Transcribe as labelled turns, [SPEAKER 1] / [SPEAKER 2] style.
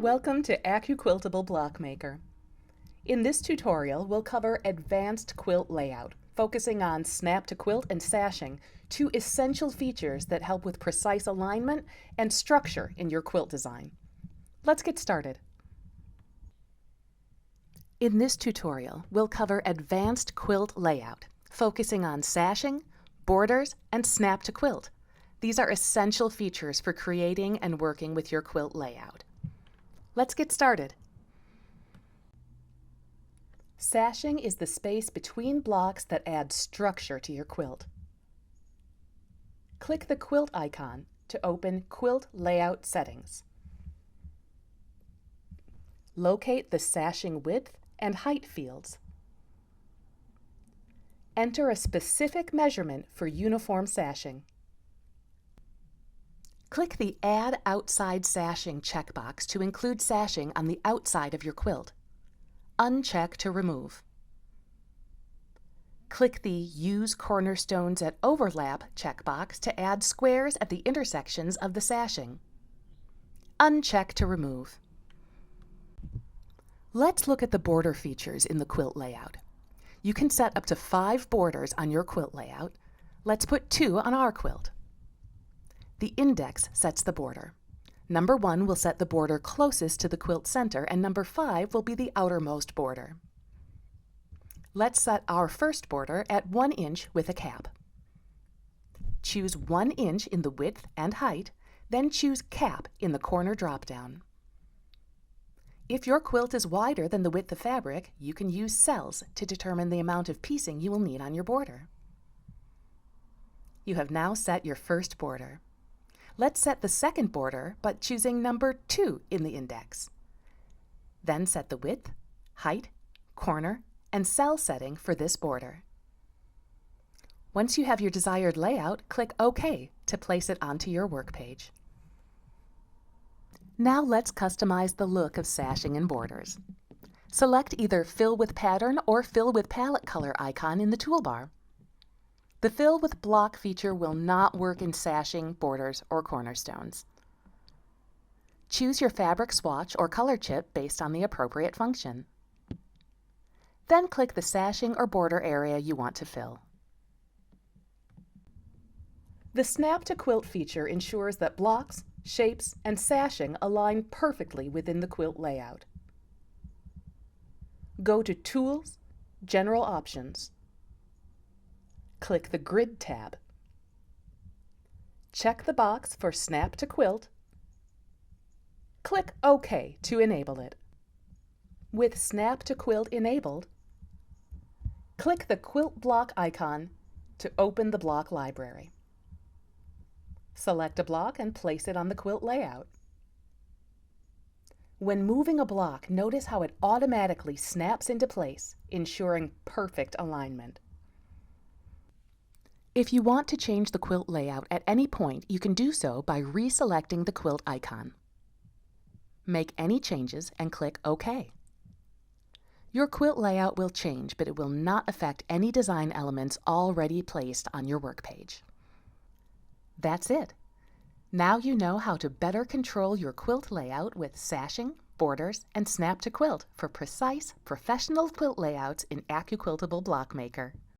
[SPEAKER 1] Welcome to AccuQuiltable Block Maker. In this tutorial, we'll cover Advanced Quilt Layout, focusing on snap to quilt and sashing, two essential features that help with precise alignment and structure in your quilt design. Let's get started. In this tutorial, we'll cover Advanced Quilt Layout, focusing on sashing, borders, and snap to quilt. These are essential features for creating and working with your quilt layout. Let's get started. Sashing is the space between blocks that add structure to your quilt. Click the quilt icon to open Quilt Layout Settings. Locate the sashing width and height fields. Enter a specific measurement for uniform sashing. Click the Add Outside Sashing checkbox to include sashing on the outside of your quilt. Uncheck to remove. Click the Use Cornerstones at Overlap checkbox to add squares at the intersections of the sashing. Uncheck to remove. Let's look at the border features in the quilt layout. You can set up to 5 borders on your quilt layout. Let's put 2 on our quilt. The index sets the border. Number 1 will set the border closest to the quilt center, and number 5 will be the outermost border. Let's set our first border at 1 inch with a cap. Choose 1 inch in the width and height, then choose Cap in the corner drop-down. If your quilt is wider than the width of fabric, you can use cells to determine the amount of piecing you will need on your border. You have now set your first border. Let's set the second border by choosing number 2 in the index. Then set the width, height, corner, and cell setting for this border. Once you have your desired layout, click OK to place it onto your work page. Now let's customize the look of sashing and borders. Select either Fill with Pattern or Fill with Palette Color icon in the toolbar. The Fill with Block feature will not work in sashing, borders, or cornerstones. Choose your fabric swatch or color chip based on the appropriate function. Then click the sashing or border area you want to fill. The Snap to Quilt feature ensures that blocks, shapes, and sashing align perfectly within the quilt layout. Go to Tools, General Options. Click the Grid tab. Check the box for Snap to Quilt. Click OK to enable it. With Snap to Quilt enabled, click the Quilt Block icon to open the block library. Select a block and place it on the quilt layout. When moving a block, notice how it automatically snaps into place, ensuring perfect alignment. If you want to change the quilt layout at any point, you can do so by reselecting the quilt icon. Make any changes and click OK. Your quilt layout will change, but it will not affect any design elements already placed on your work page. That's it. Now you know how to better control your quilt layout with sashing, borders, and snap to quilt for precise, professional quilt layouts in AccuQuiltable Block Maker.